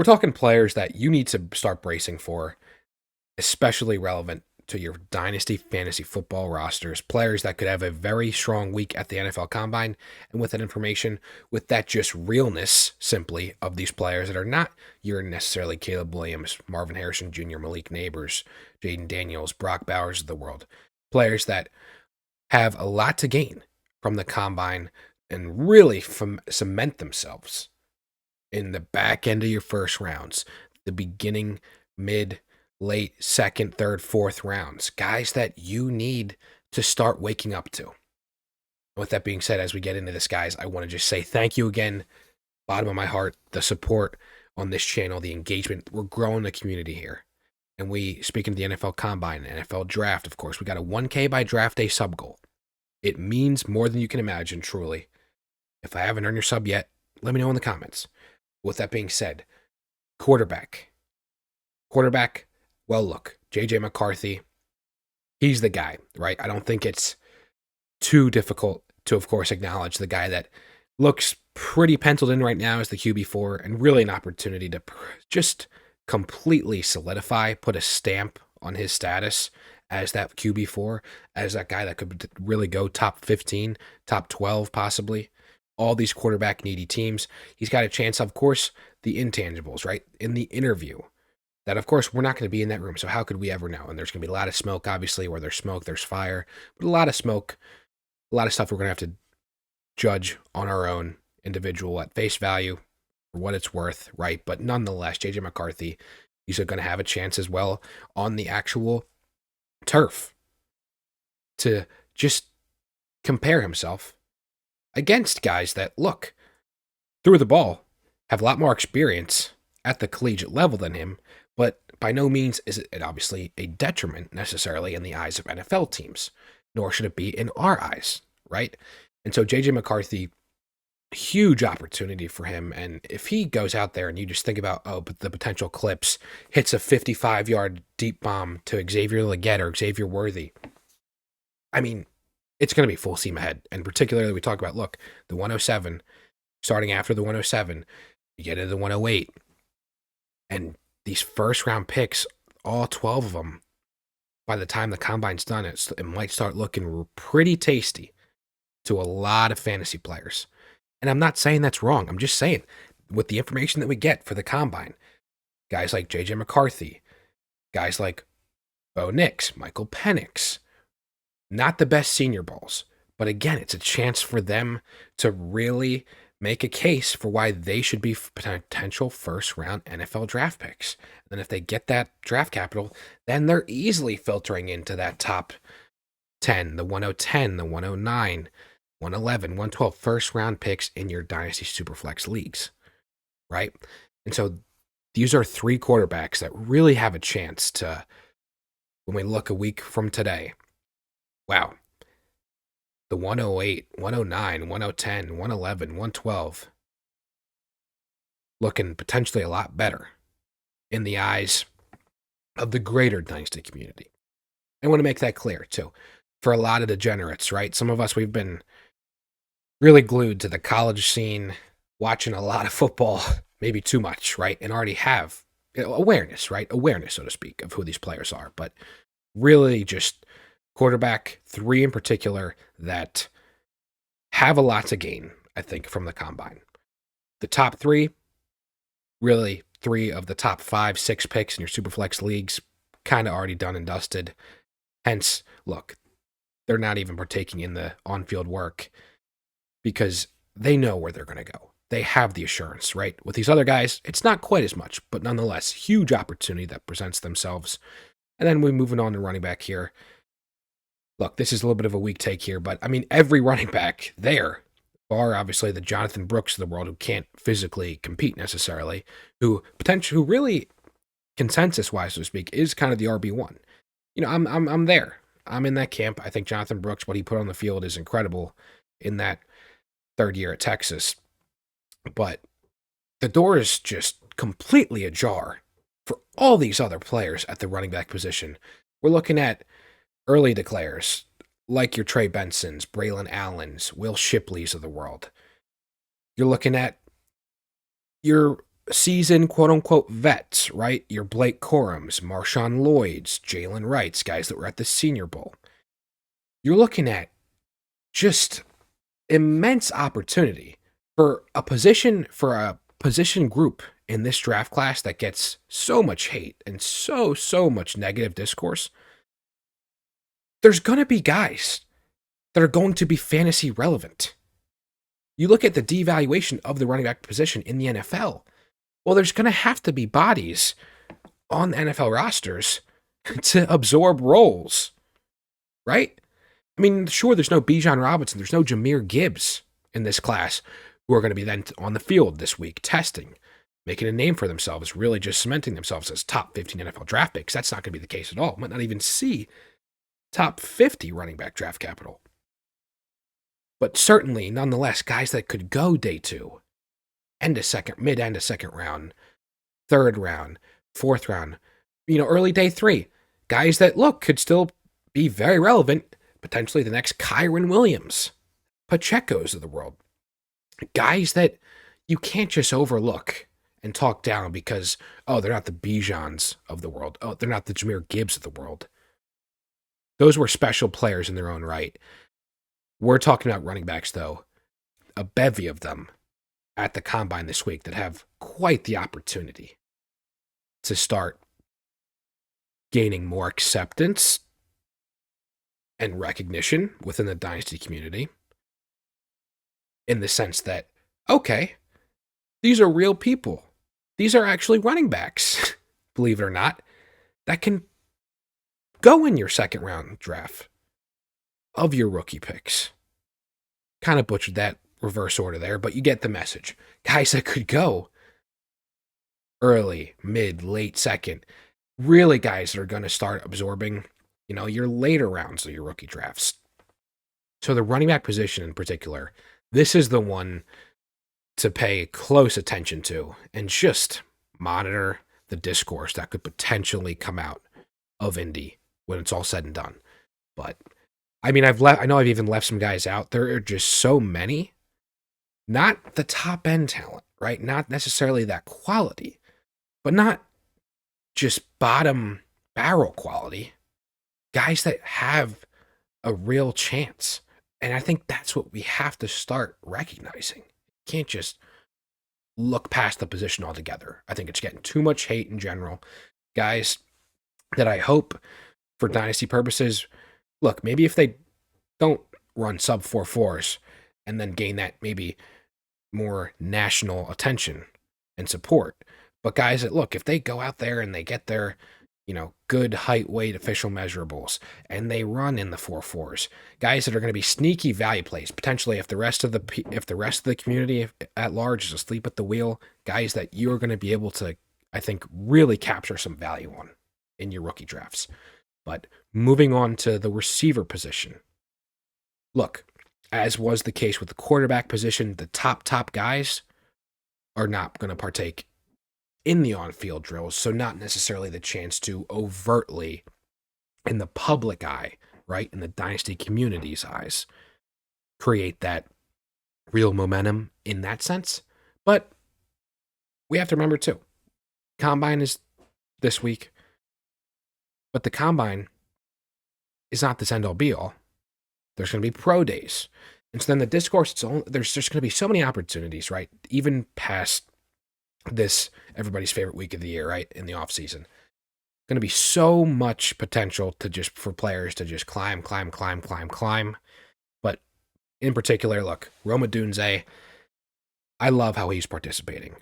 We're talking players that you need to start bracing for, especially relevant to your dynasty fantasy football rosters. Players that could have a very strong week at the NFL Combine, and with that information, with that just realness simply of these players that are not your necessarily Caleb Williams, Marvin Harrison Jr., Malik Neighbors, Jaden Daniels, Brock Bowers of the world. Players that have a lot to gain from the Combine and really cement themselves in the back end of your first rounds, the beginning, mid, late, second, third, fourth rounds. Guys that you need to start waking up to. With that being said, as we get into this, guys, I want to just say thank you again, bottom of my heart, the support on this channel, the engagement. We're growing the community here. And we, speaking of the NFL Combine, NFL Draft, of course, we got a 1K by draft day sub goal. It means more than you can imagine, truly. If I haven't earned your sub yet, let me know in the comments. With that being said, quarterback. Well, look, J.J. McCarthy, he's the guy, right? I don't think it's too difficult to, of course, acknowledge the guy that looks pretty penciled in right now as the QB4, and really an opportunity to just completely solidify, put a stamp on his status as that QB4, as that guy that could really go top 15, top 12 possibly. All these quarterback needy teams. He's got a chance, of course, the intangibles, right? In the interview, that of course we're not going to be in that room. So how could we ever know? And there's going to be a lot of smoke, obviously. Where there's smoke, there's fire. But a lot of smoke, a lot of stuff we're going to have to judge on our own individual at face value for what it's worth, right? But nonetheless, JJ McCarthy, he's going to have a chance as well on the actual turf to just compare himself against guys that, look, threw the ball, have a lot more experience at the collegiate level than him, but by no means is it obviously a detriment necessarily in the eyes of NFL teams, nor should it be in our eyes, right? And so JJ McCarthy, huge opportunity for him. And if he goes out there and you just think about, but the potential clips, hits a 55-yard deep bomb to Xavier Legette or Xavier Worthy, I mean, it's going to be full steam ahead. And particularly, we talk about, look, the 107, starting after the 107, you get into the 108. And these first round picks, all 12 of them, by the time the combine's done, it might start looking pretty tasty to a lot of fantasy players. And I'm not saying that's wrong. I'm just saying, with the information that we get for the combine, guys like J.J. McCarthy, guys like Bo Nix, Michael Penix, not the best senior balls, but again, it's a chance for them to really make a case for why they should be potential first-round NFL draft picks. And if they get that draft capital, then they're easily filtering into that top 10, the 110, the 109, 111, 112 first-round picks in your Dynasty Superflex leagues, right? And so these are three quarterbacks that really have a chance to, when we look a week from today, wow, the 108, 109, 110, 111, 112 looking potentially a lot better in the eyes of the greater Dynasty community. I want to make that clear, too. For a lot of degenerates, right? Some of us, we've been really glued to the college scene, watching a lot of football, maybe too much, right? And already have awareness, right? Awareness, so to speak, of who these players are. But really just quarterback, three in particular, that have a lot to gain, I think, from the combine. The top three, really three of the top 5, 6 picks in your Superflex leagues, kind of already done and dusted. Hence, look, they're not even partaking in the on-field work because they know where they're going to go. They have the assurance, right? With these other guys, it's not quite as much, but nonetheless, huge opportunity that presents themselves. And then we're moving on to running back here. Look, this is a little bit of a weak take here, but I mean, every running back there, bar obviously the Jonathan Brooks of the world who can't physically compete necessarily, who really, consensus-wise, so to speak, is kind of the RB1. You know, I'm there. I'm in that camp. I think Jonathan Brooks, what he put on the field is incredible in that third year at Texas. But the door is just completely ajar for all these other players at the running back position. We're looking at early declares like your Trey Bensons, Braylon Allens, Will Shipleys of the world. You're looking at your seasoned quote-unquote vets, right? Your Blake Corums, Marshawn Lloyds, Jalen Wrights, guys that were at the Senior Bowl. You're looking at just immense opportunity for a position group in this draft class that gets so much hate and so much negative discourse. There's going to be guys that are going to be fantasy relevant. You look at the devaluation of the running back position in the NFL. Well, there's going to have to be bodies on the NFL rosters to absorb roles, right? I mean, sure, there's no Bijan Robinson, there's no Jahmyr Gibbs in this class who are going to be then on the field this week testing, making a name for themselves, really just cementing themselves as top 15 NFL draft picks. That's not going to be the case at all. Might not even see top 50 running back draft capital. But certainly, nonetheless, guys that could go day 2, mid-end of second round, third round, fourth round, early day 3. Guys that, look, could still be very relevant, potentially the next Kyron Williams, Pacheco's of the world. Guys that you can't just overlook and talk down because, they're not the Bijans of the world. They're not the Jahmyr Gibbs of the world. Those were special players in their own right. We're talking about running backs, though. A bevy of them at the Combine this week that have quite the opportunity to start gaining more acceptance and recognition within the Dynasty community, in the sense that, okay, these are real people. These are actually running backs, believe it or not, that can go in your second round draft of your rookie picks. Kind of butchered that reverse order there, but you get the message. Guys that could go early, mid, late second. Really guys that are going to start absorbing, your later rounds of your rookie drafts. So the running back position in particular, this is the one to pay close attention to and just monitor the discourse that could potentially come out of Indy when it's all said and done. But I mean, I know I've even left some guys out. There are just so many, not the top end talent, right? Not necessarily that quality, but not just bottom barrel quality. Guys that have a real chance. And I think that's what we have to start recognizing. You can't just look past the position altogether. I think it's getting too much hate in general. Guys that I hope for Dynasty purposes, look, maybe if they don't run sub 4.4s and then gain that maybe more national attention and support. But guys that, look, if they go out there and they get their, good height, weight, official measurables, and they run in the 4.4s, guys that are going to be sneaky value plays, potentially if the rest of the community at large is asleep at the wheel, guys that you're going to be able to, I think, really capture some value on in your rookie drafts. But moving on to the receiver position. Look, as was the case with the quarterback position, the top guys are not going to partake in the on-field drills, so not necessarily the chance to overtly, in the public eye, right, in the Dynasty community's eyes, create that real momentum in that sense. But we have to remember, too, Combine is this week, but the Combine is not this end-all be-all. There's going to be pro days. And so then the discourse, there's just going to be so many opportunities, right, even past this everybody's favorite week of the year, right, in the off season. Going to be so much potential for players to just climb. But in particular, look, Rome Odunze, I love how he's participating.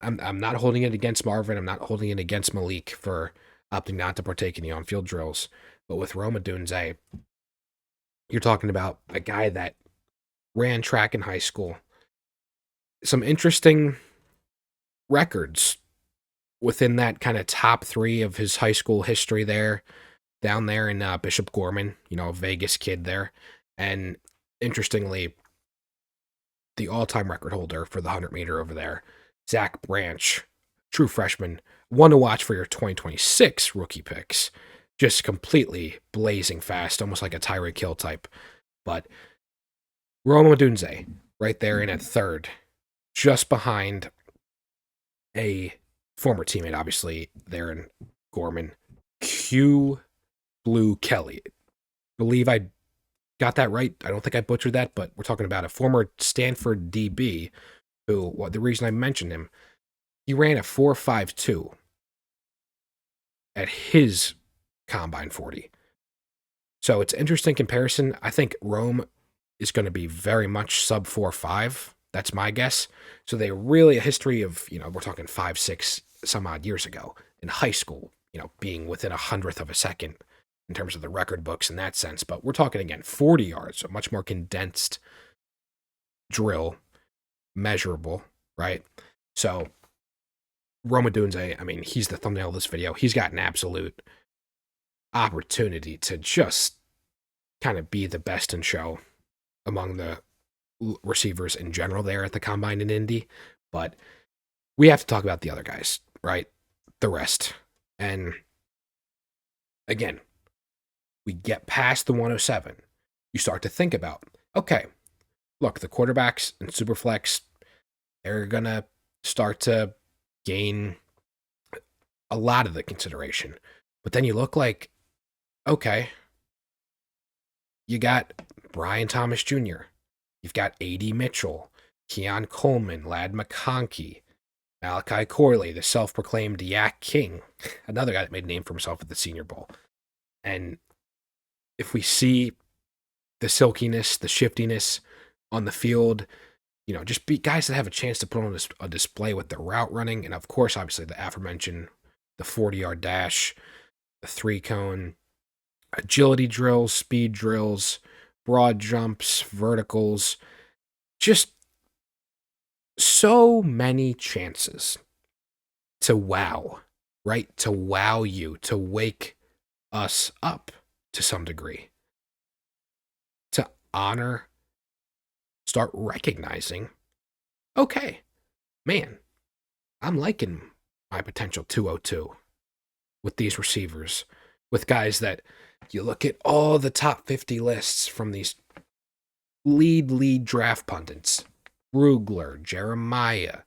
I'm not holding it against Marvin. I'm not holding it against Malik for opting not to partake in the on-field drills. But with Rome Odunze, you're talking about a guy that ran track in high school. Some interesting records within that kind of top 3 of his high school history there, down there in Bishop Gorman, a Vegas kid there. And interestingly, the all-time record holder for the 100-meter over there, Zach Branch, true freshman, one to watch for your 2026 rookie picks. Just completely blazing fast, almost like a Tyreek Hill type. But Rome Odunze, right there in at third, just behind a former teammate, obviously, there in Gorman, Q Blue Kelly. Believe I got that right. I don't think I butchered that, but we're talking about a former Stanford DB who, well, the reason I mentioned him, he ran a 4.52 at his combine 40. So it's an interesting comparison. I think Rome is going to be very much sub 4.5. That's my guess. So they really a history of, we're talking 5, 6 some odd years ago in high school, being within 100th of a second in terms of the record books in that sense. But we're talking again 40 yards, a much more condensed drill, measurable, right? So Rome Odunze, I mean, he's the thumbnail of this video. He's got an absolute opportunity to just kind of be the best in show among the receivers in general there at the combine in Indy. But we have to talk about the other guys, right? The rest. And again, we get past the 107. You start to think about, okay, look, the quarterbacks in Superflex, they're going to start to gain a lot of the consideration. But then you look like, okay, you got Brian Thomas Jr., you've got A.D. Mitchell, Keon Coleman, Ladd McConkey, Malachi Corley, the self-proclaimed Yak King, another guy that made a name for himself at the Senior Bowl. And if we see the silkiness, the shiftiness on the field, just be guys that have a chance to put on a display with the route running, and of course, obviously, the aforementioned, the 40-yard dash, the 3-cone, agility drills, speed drills, broad jumps, verticals, just so many chances to wow, right? To wow you, to wake us up to some degree, to honor, start recognizing, okay, man, I'm liking my potential 202 with these receivers, with guys that you look at all the top 50 lists from these lead draft pundits, Brugler, Jeremiah,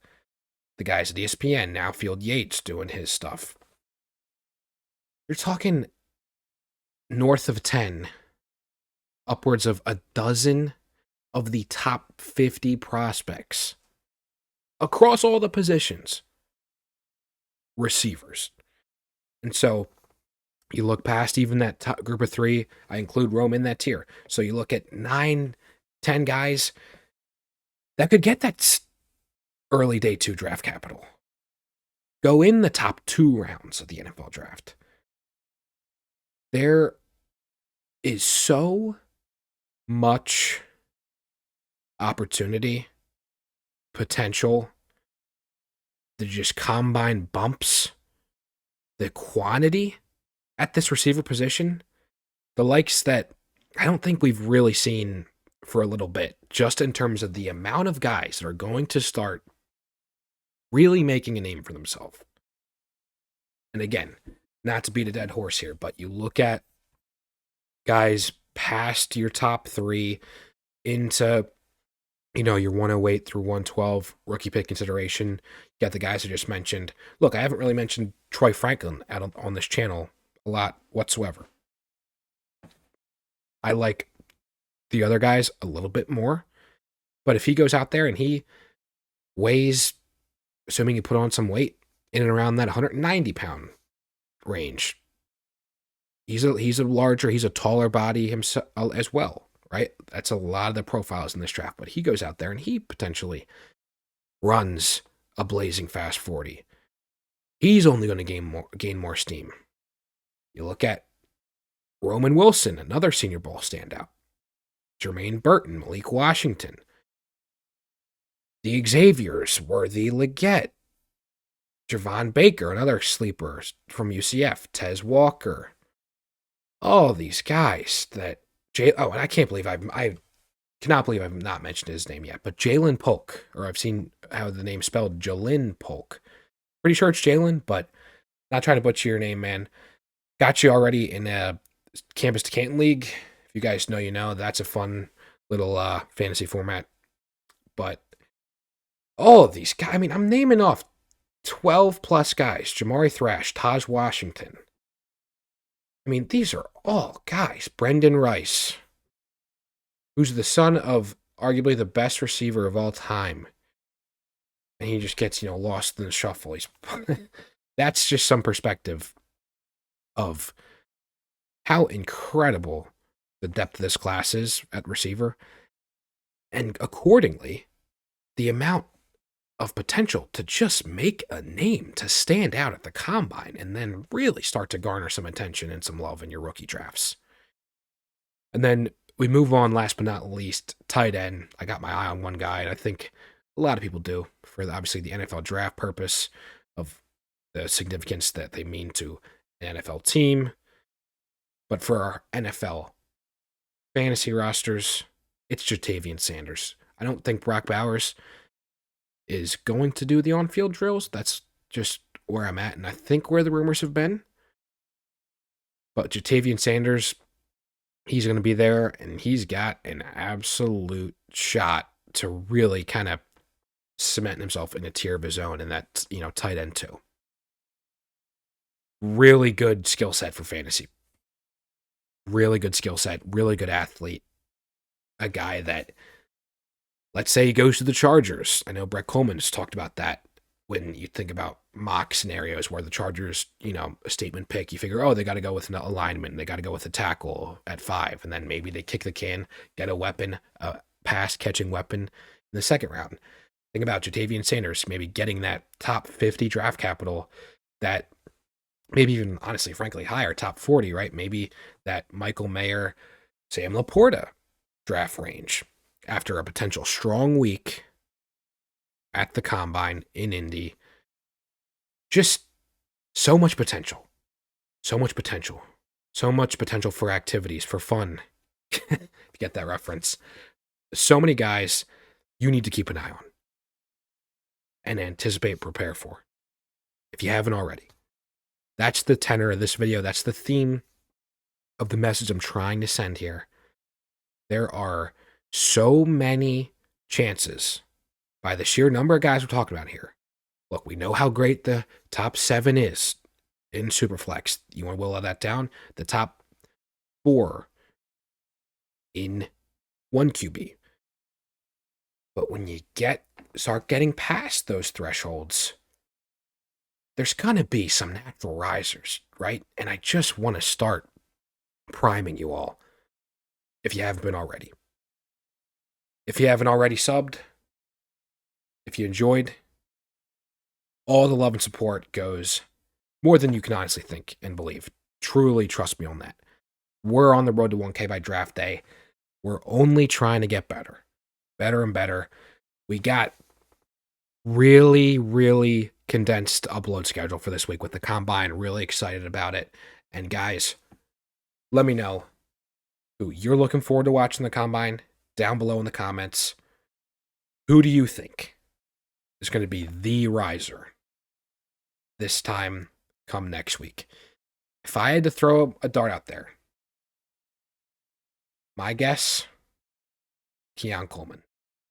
the guys at ESPN, now Field Yates doing his stuff. You're talking north of 10, upwards of a dozen of the top 50 prospects across all the positions, receivers. And so you look past even that top group of 3, I include Rome in that tier. So you look at 9, 10 guys that could get that early day 2 draft capital. Go in the top 2 rounds of the NFL draft. There is so much opportunity, potential, the just combine bumps, the quantity at this receiver position, the likes that I don't think we've really seen for a little bit, just in terms of the amount of guys that are going to start really making a name for themselves. And again, not to beat a dead horse here, but you look at guys past your top 3 into, your 108 through 112 rookie pick consideration. You got the guys I just mentioned. Look, I haven't really mentioned Troy Franklin on this channel a lot whatsoever. I like the other guys a little bit more, but if he goes out there and he weighs, assuming you put on some weight, in and around that 190-pound range, he's a taller body himself as well, right? That's a lot of the profiles in this draft, but he goes out there and he potentially runs a blazing fast 40. He's only going to gain more steam. You look at Roman Wilson, another Senior Bowl standout, Jermaine Burton, Malik Washington, the Xaviers, Worthy Leggett, Javon Baker, another sleeper from UCF, Tez Walker, all these guys that and I can't believe I cannot believe I've not mentioned his name yet, but Jalen Polk, or I've seen how the name's spelled, Jalen Polk. Pretty sure it's Jalen, but not trying to butcher your name, man. Got you already in a Campus to Canton League. If you guys know, you know. That's a fun little fantasy format. But all of these guys, I mean, I'm naming off 12 plus guys. Jamari Thrash, Taj Washington. I mean, these are all guys. Brendan Rice, who's the son of arguably the best receiver of all time. And he just gets, lost in the shuffle. That's just some perspective of how incredible the depth of this class is at receiver. And accordingly, the amount of potential to just make a name, to stand out at the combine, and then really start to garner some attention and some love in your rookie drafts. And then we move on, last but not least, tight end. I got my eye on one guy, and I think a lot of people do, for obviously the NFL draft purpose of the significance that they mean to an NFL team. But for our NFL fantasy rosters, it's Jatavian Sanders. I don't think Brock Bowers is going to do the on-field drills. That's just where I'm at, and I think where the rumors have been. But Jatavian Sanders, he's going to be there, and he's got an absolute shot to really kind of cement himself in a tier of his own, and that's, tight end too. Really good skill set for fantasy. Really good skill set, really good athlete. A guy that, let's say he goes to the Chargers. I know Brett Coleman's talked about that when you think about mock scenarios where the Chargers, a statement pick, you figure, they got to go with an alignment. They got to go with a tackle at 5. And then maybe they kick the can, get a weapon, a pass-catching weapon in the second round. Think about Jatavian Sanders maybe getting that top 50 draft capital, that maybe even, honestly, frankly, higher, top 40, right? Maybe that Michael Mayer, Sam Laporta draft range after a potential strong week at the combine in Indy. Just so much potential. So much potential. So much potential for activities, for fun. If you get that reference. So many guys you need to keep an eye on and anticipate, prepare for, if you haven't already. That's the tenor of this video. That's the theme of the message I'm trying to send here. There are so many chances, by the sheer number of guys we're talking about here. Look, we know how great the top 7 is in Superflex. You want to will that down? The top 4 in 1 QB. But when you start getting past those thresholds, there's going to be some natural risers, right? And I just want to start priming you all, if you haven't been already. If you haven't already subbed, if you enjoyed, all the love and support goes more than you can honestly think and believe. Truly trust me on that. We're on the road to 1K by draft day. We're only trying to get better. Better and better. We got really, really condensed upload schedule for this week with the combine. Really excited about it. And guys, let me know who you're looking forward to watching the combine down below in the comments. Who do you think is going to be the riser this time come next week? If I had to throw a dart out there, my guess, Keon Coleman.